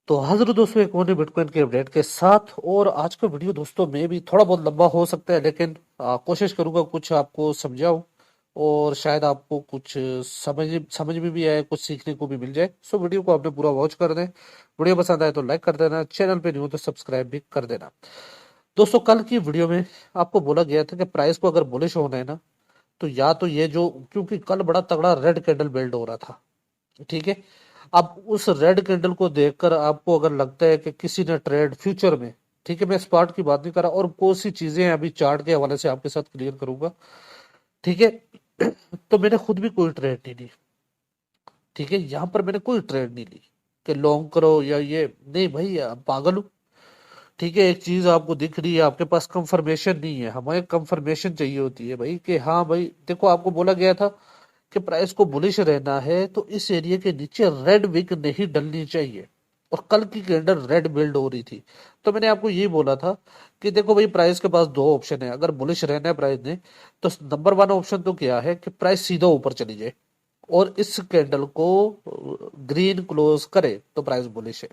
तो हाजिर हूं दोस्तों एक और नई बिटकॉइन के अपडेट के साथ। और आज का वीडियो दोस्तों में भी थोड़ा बहुत लंबा हो सकता है, लेकिन कोशिश करूंगा कुछ आपको समझाऊं और शायद आपको कुछ समझ में भी आए, कुछ सीखने को भी मिल जाए। सो वीडियो को आपने पूरा वॉच कर दें। वीडियो पसंद आए तो लाइक कर देना, चैनल पे नहीं हो तो सब्सक्राइब भी कर देना। दोस्तों कल की वीडियो में आपको बोला गया था कि प्राइस को अगर बुलिश होना है ना, तो या तो ये जो, क्योंकि कल बड़ा तगड़ा रेड कैंडल बिल्ड हो रहा था, ठीक है। अब उस रेड कैंडल को देखकर आपको अगर लगता है कि किसी ने ट्रेड फ्यूचर में, ठीक है, मैं स्पॉट की बात नहीं कर रहा, और कौन सी चीजें हैं अभी चार्ट के हवाले से आपके साथ क्लियर करूंगा, ठीक है। तो मैंने खुद भी कोई ट्रेड नहीं ली, ठीक है। यहाँ पर मैंने कोई ट्रेड नहीं ली कि लॉन्ग करो या ये नहीं, भाई आप पागल हो, ठीक है। एक चीज आपको दिख रही है, आपके पास कंफर्मेशन नहीं है, हमें कंफर्मेशन चाहिए होती है भाई कि हाँ भाई देखो, आपको बोला गया था कि प्राइस को बुलिश रहना है तो इस एरिया के नीचे रेड विक नहीं डलनी चाहिए। और कल की कैंडल रेड बिल्ड हो रही थी, तो मैंने आपको ये बोला था कि देखो भाई, प्राइस के पास दो ऑप्शन है। अगर बुलिश रहना है प्राइस ने, तो नंबर वन ऑप्शन तो क्या है कि प्राइस सीधा ऊपर चली जाए और इस कैंडल को ग्रीन क्लोज करे तो प्राइस बुलिश है,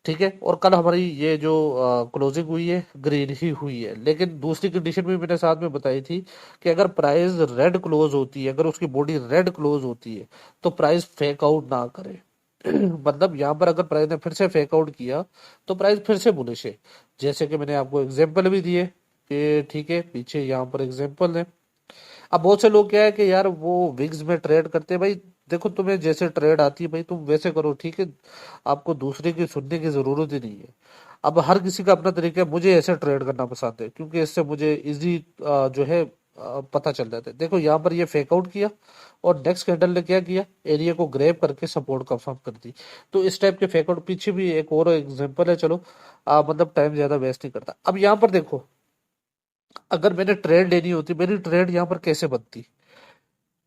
ठीक है। और कल हमारी ये जो क्लोजिंग हुई है ग्रीन ही हुई है, लेकिन दूसरी कंडीशन भी मैंने साथ में बताई थी कि अगर प्राइस रेड क्लोज होती है, अगर उसकी बॉडी रेड क्लोज होती है, तो प्राइस फेक आउट ना करे। मतलब यहाँ पर अगर प्राइस ने फिर से फेक आउट किया तो प्राइस फिर से बुलिश है। जैसे कि मैंने आपको एग्जांपल भी दिए कि ठीक है, पीछे यहाँ पर एग्जांपल है। अब बहुत से लोग क्या है कि यार वो विग्स में ट्रेड करते हैं। भाई देखो, तुम्हें जैसे ट्रेड आती है भाई तुम वैसे करो, ठीक है। आपको दूसरे की सुनने की जरूरत ही नहीं है। अब हर किसी का अपना तरीका है, मुझे ऐसे ट्रेड करना पसंद है क्योंकि इससे मुझे इजी जो है पता चल जाता है। देखो यहाँ पर ये फेक आउट किया और नेक्स्ट कैंडल ने क्या किया, एरिया को ग्रैब करके सपोर्ट कंफर्म कर दी। तो इस टाइप के फेक आउट पीछे भी एक और एग्जांपल है। चलो मतलब टाइम ज्यादा वेस्ट नहीं करता। अब यहाँ पर देखो, अगर मैंने ट्रेड लेनी होती, मेरी ट्रेड यहाँ पर कैसे बनती,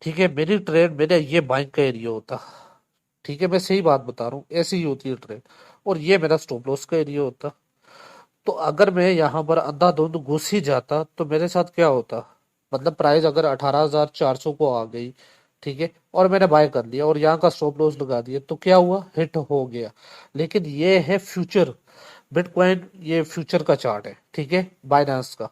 ठीक है। मेरी ट्रेड, मेरा ये बाइंग का एरिया होता, ठीक है, मैं सही बात बता रहा हूँ, ऐसी ही होती है ट्रेड। और ये मेरा स्टॉप लॉस का एरिया होता। तो अगर मैं यहाँ पर अंधाधुंध घुस ही जाता तो मेरे साथ क्या होता, मतलब प्राइस अगर 18,400 को आ गई, ठीक है, और मैंने बाय कर लिया और यहाँ का स्टॉप लॉस लगा दिया, तो क्या हुआ, हिट हो गया। लेकिन ये है फ्यूचर बिटकॉइन, ये फ्यूचर का चार्ट है, ठीक है, बाइनांस का।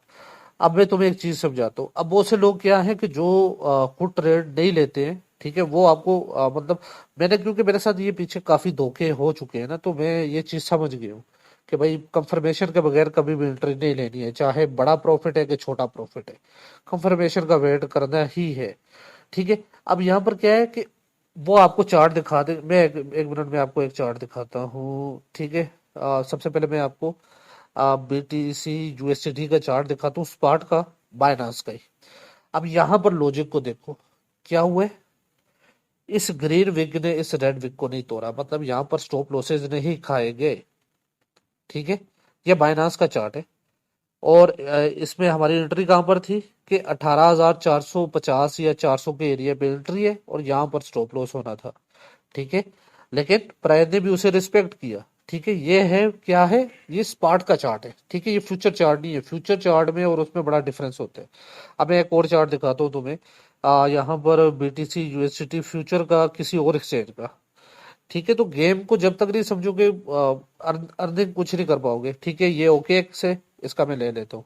अब मैं तुम्हें एक चीज समझाता हूँ। अब बहुत से लोग क्या है कि जो खुद ट्रेड नहीं लेते हैं, ठीक है, वो आपको मतलब मैंने, क्योंकि मेरे साथ ये पीछे काफी धोखे हो चुके हैं ना, तो मैं ये चीज समझ गया हूँ कि भाई कंफर्मेशन के बगैर कभी भी एंट्री नहीं लेनी है, चाहे बड़ा प्रॉफिट है कि छोटा प्रॉफिट है, कंफर्मेशन का वेट करना ही है, ठीक है। अब यहाँ पर क्या है कि वो आपको चार्ट दिखा दे, मैं एक मिनट में आपको एक चार्ट दिखाता हूँ, ठीक है। सबसे पहले मैं आपको BTC USDT का चार्ट दिखाता हूँ, स्पॉट का, बाइनांस का ही। अब यहाँ पर लॉजिक को देखो, क्या हुआ है, इस ग्रीन विग ने इस रेड विग को नहीं तोड़ा, मतलब यहाँ पर स्टॉप लॉसेज नहीं खाए गए, ठीक है। ये बाइनांस का चार्ट है। और इसमें हमारी एंट्री कहाँ पर थी कि 18,450 या 400 के एरिया पे एंट्री है और यहाँ पर स्टॉप लॉस होना था, ठीक है। लेकिन प्राइस ने भी उसे रिस्पेक्ट किया, ठीक है। ये है क्या है, ये स्पॉट का चार्ट है, ठीक है, ये फ्यूचर चार्ट नहीं है। फ्यूचर चार्ट में और उसमें बड़ा डिफरेंस होता है। अब मैं एक और चार्ट दिखाता हूँ तुम्हें, यहाँ पर BTC USDT फ्यूचर का किसी और एक्सचेंज का, ठीक है। तो गेम को जब तक नहीं समझोगे अर्निंग कुछ नहीं कर पाओगे, ठीक है। ये ओके से इसका मैं ले लेता हूँ,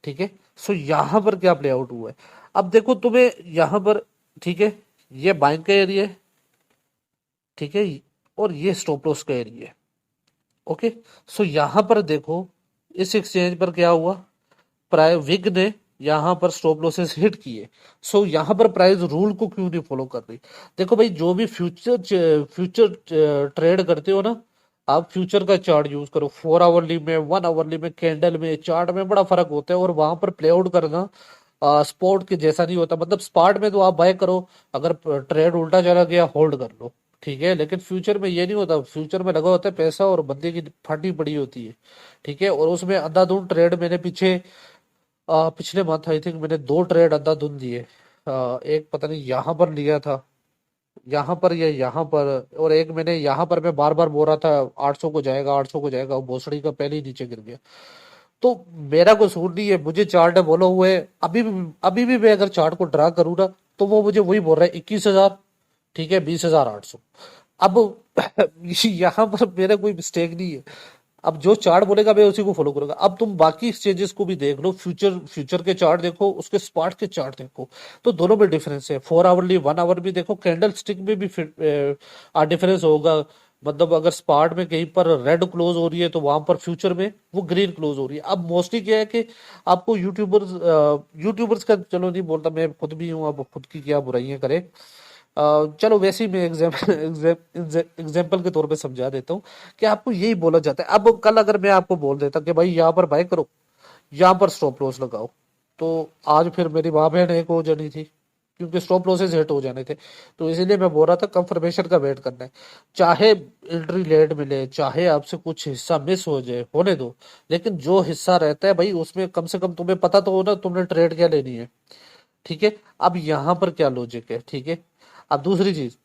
ठीक है। सो यहाँ पर क्या प्ले आउट हुआ है, अब देखो तुम्हें यहाँ पर, ठीक है, ये बाइंग का एरिया है, ठीक है, और ये स्टॉप लॉस का एरिया है, ओके। सो यहाँ पर देखो, इस एक्सचेंज पर क्या हुआ, प्राइस विग ने यहाँ पर स्टॉप लॉसेस हिट किए। सो यहाँ पर प्राइस रूल को क्यों नहीं फॉलो कर रही। देखो भाई, जो भी फ्यूचर ट्रेड करते हो ना, आप फ्यूचर का चार्ट यूज करो। 4 आवरली में, 1 आवरली में, कैंडल में, चार्ट में बड़ा फर्क होता है, और वहां पर प्ले आउट करना स्पॉट के जैसा नहीं होता। मतलब स्पॉट में तो आप बाय करो, अगर ट्रेड उल्टा चला गया होल्ड कर लो, ठीक है। लेकिन फ्यूचर में ये नहीं होता, फ्यूचर में लगा होता है पैसा और बंदे की फटी पड़ी होती है, ठीक है। और उसमें अंधाधुंध ट्रेड मैंने पीछे पिछले मंथ आई थिंक मैंने दो ट्रेड अंधाधुंध दिए। एक पता नहीं यहाँ पर लिया था, यहाँ पर या यहाँ पर, और एक मैंने यहाँ पर, मैं बार बार बोल रहा था 800 को जाएगा, 800 को जाएगा, वो भोसड़ी का पहले ही नीचे गिर गया। तो मेरा कसूर नहीं है, मुझे चार्ट है बोलो हुए। अभी भी मैं अगर चार्ट को ड्रा करूँ ना, तो वो मुझे वही बोल रहा है 21,000, ठीक है, 20,800। अब यहाँ पर मेरा कोई मिस्टेक नहीं है। अब जो चार्ट बोलेगा मैं उसी को फॉलो करूंगा। अब तुम बाकी एक्सचेंजेस को भी देख लो, फ्यूचर फ्यूचर के चार्ट देखो, उसके स्पॉट के चार्ट देखो, तो दोनों में डिफरेंस है। 4 आवरली 1 आवर भी देखो, कैंडल स्टिक में भी डिफरेंस होगा। मतलब अगर स्पॉट में कहीं पर रेड क्लोज हो रही है तो वहां पर फ्यूचर में वो ग्रीन क्लोज हो रही है। अब मोस्टली क्या है कि आपको यूट्यूबर्स का चलो नहीं बोलता, मैं खुद भी हूँ, अब खुद की क्या बुराइयां करें। चलो वैसे ही मैं एग्जाम्पल के तौर पे समझा देता हूँ कि आपको यही बोला जाता है। अब कल अगर मैं आपको बोल देता कि भाई यहाँ पर बाय करो, यहाँ पर स्टॉप लॉस लगाओ, तो आज फिर मेरी माँ बहन एक हो जानी थी, क्योंकि स्टॉप लॉसेस हिट हो जाने थे। तो इसीलिए मैं बोल रहा था कंफर्मेशन का वेट करना है। चाहे एंट्री लेट मिले, चाहे आपसे कुछ हिस्सा मिस हो जाए, होने दो, लेकिन जो हिस्सा रहता है भाई उसमें कम से कम तुम्हें पता तो हो ना तुमने ट्रेड क्या लेनी है। ठीक है। अब यहाँ पर क्या लॉजिक है, ठीक है। अब दूसरी चीज,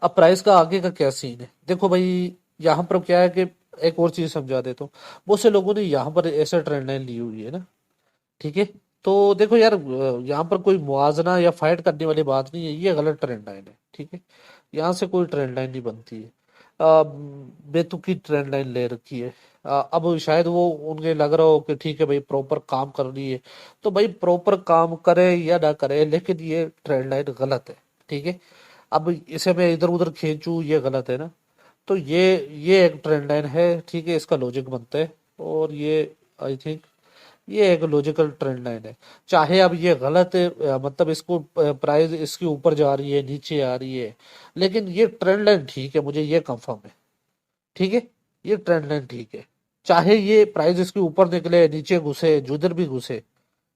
अब प्राइस का आगे का क्या सीन है, देखो भाई। यहाँ पर क्या है कि एक और चीज समझा देता हूँ। बहुत से लोगों ने यहाँ पर ऐसा ट्रेंड लाइन ली हुई है ना, ठीक है। तो देखो यार, यहाँ पर कोई मुआवजा या फाइट करने वाली बात नहीं है, ये गलत ट्रेंड लाइन है, ठीक है। यहाँ से कोई ट्रेंड लाइन नहीं बनती है। बेतुकी ट्रेंड लाइन ले रखी है। अब शायद वो उनके लग रहा हो कि ठीक है भाई प्रॉपर काम कर रही है, तो भाई प्रॉपर काम करे या ना करे, लेकिन ये ट्रेंड लाइन गलत है, ठीक है। अब इसे मैं इधर उधर खींचूं, ये गलत है ना। तो ये एक ट्रेंड लाइन है, ठीक है, इसका लॉजिक बनता है। और ये आई थिंक ये एक लॉजिकल ट्रेंड लाइन है। चाहे अब ये गलत है, मतलब इसको प्राइस इसके ऊपर जा रही है, नीचे आ रही है, लेकिन ये ट्रेंड लाइन ठीक है, मुझे ये कंफर्म है, ठीक है। ये ट्रेंड लाइन ठीक है। चाहे ये प्राइस इसके ऊपर निकले, नीचे घुसे, जुधर भी घुसे,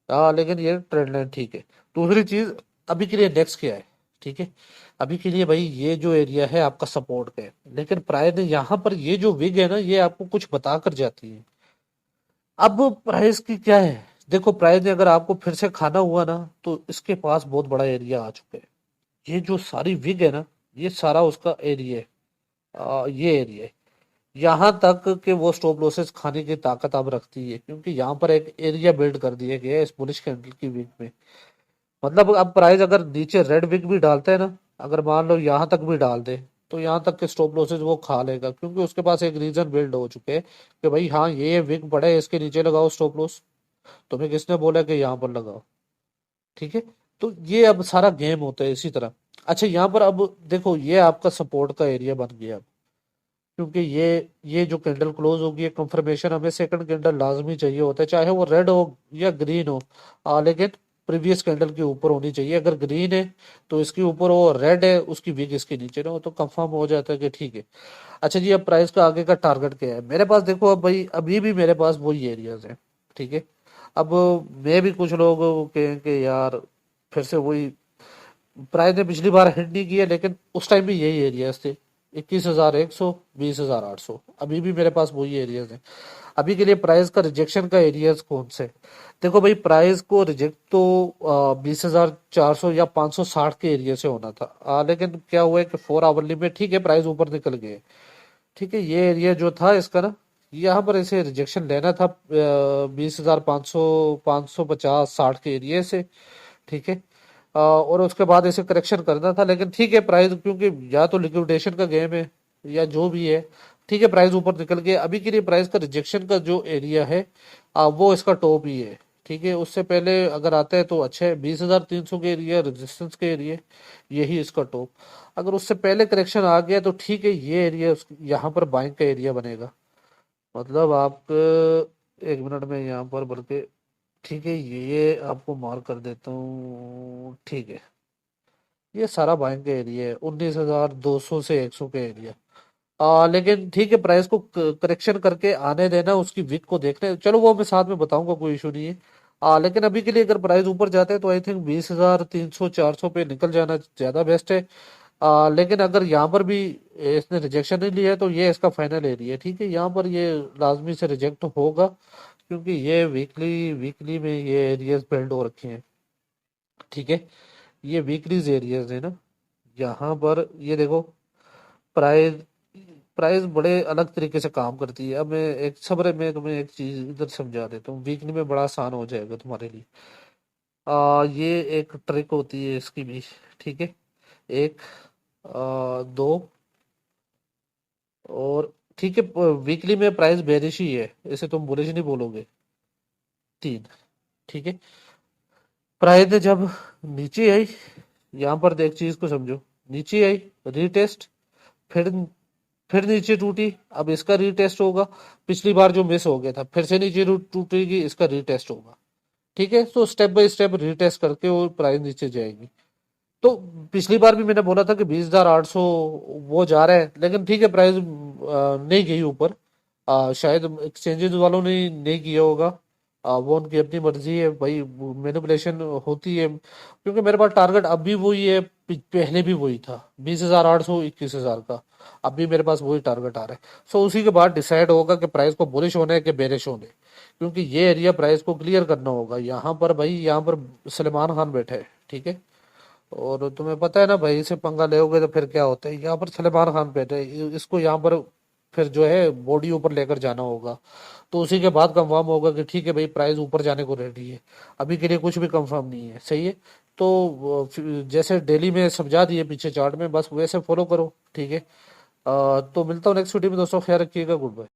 लेकिन ये ट्रेंड लाइन ठीक है। दूसरी चीज, अभी के लिए नेक्स्ट क्या है, ठीक है। अभी के लिए भाई ये जो एरिया है आपका सपोर्ट का है, लेकिन प्राइस ने यहाँ पर ये जो विग है ना, ये आपको कुछ बता कर जाती है। अब प्राइस की क्या है, देखो प्राइस ने अगर आपको फिर से खाना हुआ ना, तो इसके पास बहुत बड़ा एरिया आ चुका है। ये जो सारी विग है ना, ये सारा उसका एरिया है। ये एरिया है। यहाँ तक कि वो स्टॉप लॉसेस खाने की ताकत अब रखती है, क्योंकि यहाँ पर एक एरिया बिल्ड कर दिया गया है इस बुलिश कैंडल की वीक में। मतलब अब प्राइस अगर नीचे रेड विक भी डालते हैं ना, अगर मान लो यहाँ तक भी डाल दे, तो यहाँ तक के स्टॉप लॉसेस वो खा लेगा, क्योंकि उसके पास एक रीजन बिल्ड हो चुके हैं कि भाई हाँ ये विक बड़ा है, इसके नीचे लगाओ स्टॉप लॉस। तुम्हें किसने बोला कि यहाँ पर लगाओ, ठीक है। तो ये अब सारा गेम होता है इसी तरह। अच्छा, यहाँ पर अब देखो, ये आपका सपोर्ट का एरिया बन गया अब, क्योंकि ये जो कैंडल क्लोज होगी, ये कंफर्मेशन हमें सेकंड कैंडल लाजमी चाहिए होता है, चाहे वो रेड हो या ग्रीन हो। लेकिन प्रीवियस कैंडल के ऊपर होनी चाहिए। अगर ग्रीन है तो इसके ऊपर हो, रेड है उसकी वीक इसके नीचे ना हो, तो कंफर्म हो जाता है कि ठीक है। अच्छा जी, अब प्राइस का आगे का टारगेट क्या है मेरे पास, देखो अब भाई अभी भी मेरे पास वही एरियाज है, ठीक है। अब मैं भी, कुछ लोग कहेंगे यार फिर से वही, प्राइस ने पिछली बार हिट नहीं किया, लेकिन उस टाइम भी यही एरियाज थे, 21,100, 20,800। अभी भी मेरे पास वही एरियाज हैं। अभी के लिए प्राइस का रिजेक्शन का एरियाज कौन से, देखो भाई प्राइस को रिजेक्ट तो 20,400 या 560 के एरिया से होना था। लेकिन क्या हुआ है कि 4 आवरली में ठीक है प्राइस ऊपर निकल गए, ठीक है। ये एरिया जो था इसका ना, यहाँ पर इसे रिजेक्शन लेना था 20,500, 550, 60 के एरिया से, ठीक है। और उसके बाद इसे करेक्शन करना था, लेकिन ठीक है प्राइस, क्योंकि या तो लिक्विडेशन का गेम है या जो भी है, ठीक है, प्राइस ऊपर निकल गया। अभी के लिए प्राइस का रिजेक्शन का जो एरिया है, वो इसका टॉप ही है, ठीक है। उससे पहले अगर आता है तो अच्छा है, 20,300 के एरिया रेजिस्टेंस के एरिया, यही इसका टॉप। अगर उससे पहले करेक्शन आ गया तो ठीक है, ये एरिया यहाँ पर बाइंग का एरिया बनेगा। मतलब आप, एक मिनट में यहाँ पर, बल्कि ठीक है ये आपको मार्क कर देता हूँ, ठीक है। ये सारा बाइंग का एरिया है, 19,200 से 100 के एरिया। लेकिन ठीक है, प्राइस को करेक्शन करके आने देना, उसकी विक को देखने, चलो वो मैं साथ में बताऊंगा, कोई इशू नहीं है। लेकिन अभी के लिए अगर प्राइस ऊपर जाते हैं तो आई थिंक 20,300, 400 पे निकल जाना ज्यादा बेस्ट है। लेकिन अगर यहाँ पर भी इसने रिजेक्शन नहीं लिया है, तो ये इसका फाइनल एरिया है, ठीक है। यहाँ पर ये लाजमी से रिजेक्ट होगा, क्योंकि ये वीकली वीकली में ये एरियाज बिल्ड हो रखे हैं, ठीक है। ये वीकलीज एरियाज है ना, यहाँ पर ये देखो, प्राइस प्राइस बड़े अलग तरीके से काम करती है। अब मैं एक सब्र में तुम्हें एक चीज इधर समझा देता हूँ, वीकली में बड़ा आसान हो जाएगा तुम्हारे लिए। ये एक ट्रिक होती है इसकी भी, ठीक है। एक, दो, और ठीक है, वीकली में प्राइस बेरिश ही है, इसे तुम बुलिश नहीं बोलोगे। तीन, ठीक है। प्राइस जब नीचे आई, यहाँ पर देख चीज को समझो, नीचे आई, रीटेस्ट, फिर नीचे टूटी, अब इसका रीटेस्ट होगा। पिछली बार जो मिस हो गया था, फिर से नीचे टूटेगी, इसका रीटेस्ट होगा। ठीक है, तो स्टेप बाय स्टेप रीटेस्ट करके वो प्राइस नीचे जाएगी। तो पिछली बार भी मैंने बोला था कि 20,800 वो जा रहा है, लेकिन ठीक है, प्राइस नहीं गई ऊपर। शायद एक्सचेंजेस वालों ने नहीं किया होगा। वो उनकी अपनी मर्जी है भाई, मैनिपुलेशन होती है, क्योंकि मेरे पास टारगेट अब भी वही है, पहले भी वही था, 20,800, 21,000 का। अब भी मेरे पास वही टारगेट आ रहा है। सो उसी के बाद डिसाइड होगा कि प्राइस को बुलिश होना है कि बेरिश होना है, क्योंकि ये एरिया प्राइस को क्लियर करना होगा। यहाँ पर भाई, यहाँ पर सलमान खान बैठे हैं, ठीक है। और तुम्हें पता है ना भाई, इसे पंगा लेोगे तो फिर क्या होता है, यहाँ पर सलमान खान बैठे हैं, इसको यहाँ पर फिर जो है बॉडी ऊपर लेकर जाना होगा। तो उसी के बाद कंफर्म होगा कि ठीक है भाई, प्राइस ऊपर जाने को रेडी है। अभी के लिए कुछ भी कंफर्म नहीं है, सही है। तो जैसे डेली में समझा दिए पीछे चार्ट में, बस वैसे फॉलो करो, ठीक है। तो मिलता हूँ नेक्स्ट वीडियो में दोस्तों, ख्याल रखिएगा, गुड बाय।